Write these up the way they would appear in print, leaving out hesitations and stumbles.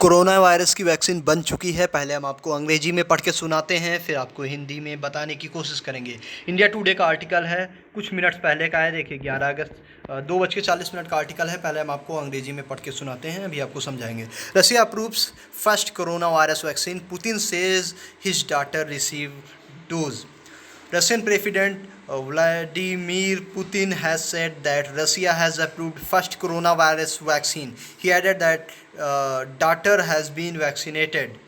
Corona virus की vaccine बन चुकी है। पहले हम आपको अंग्रेजी में पढ़ के सुनाते हैं, फिर आपको हिंदी में बताने की कोशिश करेंगे। इंडिया टुडे का आर्टिकल है, कुछ मिनट्स पहले का है। देखिए 11 अगस्त 2:40 का आर्टिकल है। पहले हम आपको अंग्रेजी में पढ़ के सुनाते हैं, अभी आपको समझाएंगे। Russia approves first corona virus vaccine, Putin says his daughter receive dose. Russian President Vladimir Putin has said that Russia has approved first coronavirus vaccine. He added that daughter has been vaccinated.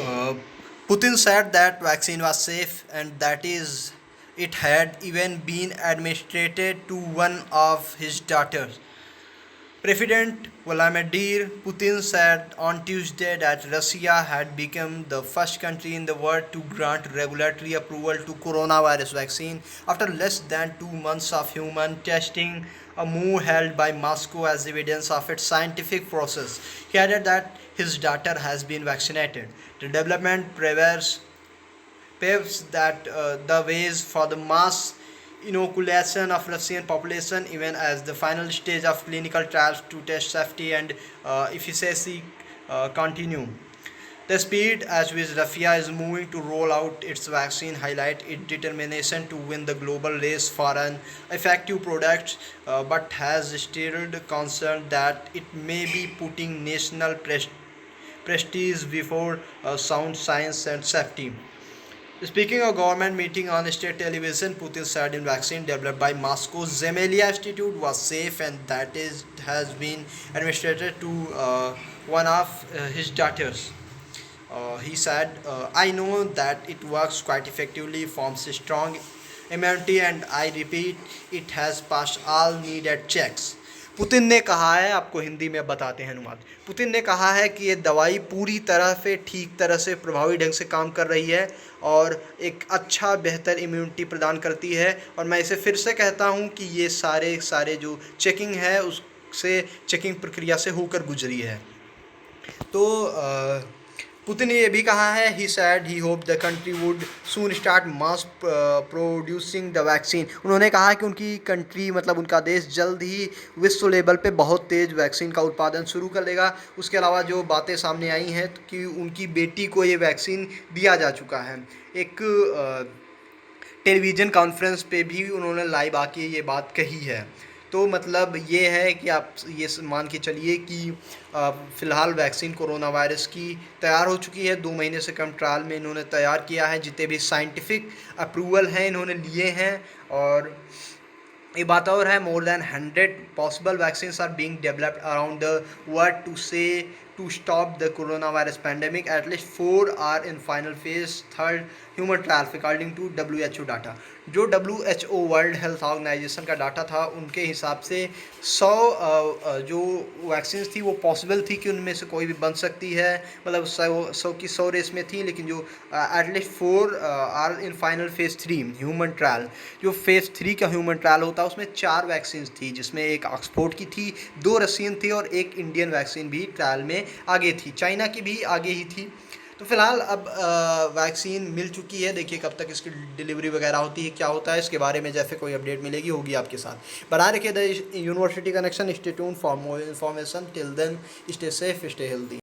Uh, Putin said that vaccine was safe and that is it had even been administered to one of his daughters. President Vladimir Putin said on Tuesday that Russia had become the first country in the world to grant regulatory approval to coronavirus vaccine after less than 2 months of human testing, a move held by Moscow as evidence of its scientific process. He added that his daughter has been vaccinated. The development paves the ways for the mass inoculation of Russian population, even as the final stage of clinical trials to test safety and efficacy continue. The speed at which Russia is moving to roll out its vaccine highlight its determination to win the global race for an effective product, but has stirred concern that it may be putting national prestige before sound science and safety. Speaking of government meeting on state television, Putin said in vaccine developed by Moscow's Zemelia Institute was safe and that is has been administered to one of his daughters. He said, I know that it works quite effectively, forms a strong immunity, and I repeat, it has passed all needed checks. Putin ने कहा है, आपको हिंदी में बताते हैं अनुवाद। Putin ने कहा है कि ये दवाई पूरी तरह से ठीक तरह से प्रभावी ढंग से काम कर रही है और एक अच्छा बेहतर इम्यूनिटी प्रदान करती है। और मैं इसे फिर से कहता हूँ कि ये सारे जो चेकिंग है उससे चेकिंग प्रक्रिया से होकर गुजरी है। तो पुतिन ने ये भी कहा है, he said he hope the country would soon start mass producing the vaccine. उन्होंने कहा कि उनकी कंट्री मतलब उनका देश जल्द ही विश्व लेवल पे बहुत तेज़ वैक्सीन का उत्पादन शुरू कर देगा। उसके अलावा जो बातें सामने आई हैं कि उनकी बेटी को ये वैक्सीन दिया जा चुका है। एक टेलीविज़न कॉन्फ्रेंस पे भी उन्होंने लाइव आके ये बात कही है। तो मतलब ये है कि आप ये मान के चलिए कि फ़िलहाल वैक्सीन कोरोना वायरस की तैयार हो चुकी है। 2 महीने से कम ट्रायल में इन्होंने तैयार किया है। जितने भी साइंटिफिक अप्रूवल हैं इन्होंने लिए हैं। और ये बात और है, more than 100 possible vaccines are being developed around the world to stop the coronavirus pandemic. At least 4 are in final phase, third human trial according to WHO data. जो WHO वर्ल्ड हेल्थ ऑर्गेनाइजेशन का data था उनके हिसाब से 100 जो vaccine थी वो possible थी कि उनमें से कोई भी बन सकती है। मतलब 100 की 100 रेस में थी, लेकिन जो at least 4 are in final phase 3 human trial. जो फेज़ 3 का ह्यूमन ट्रायल होता है उसमें 4 वैक्सीन थी, जिसमें एक ऑक्सफोर्ड की थी, 2 रशियन थी और एक इंडियन वैक्सीन भी ट्रायल में आगे थी। चाइना की भी आगे ही थी। तो फिलहाल अब वैक्सीन मिल चुकी है। देखिए कब तक इसकी डिलीवरी वगैरह होती है, क्या होता है, इसके बारे में जैसे कोई अपडेट मिलेगी होगी आपके साथ। बना रखिए the university connection. Stay tuned for more information. Till then stay safe, stay healthy.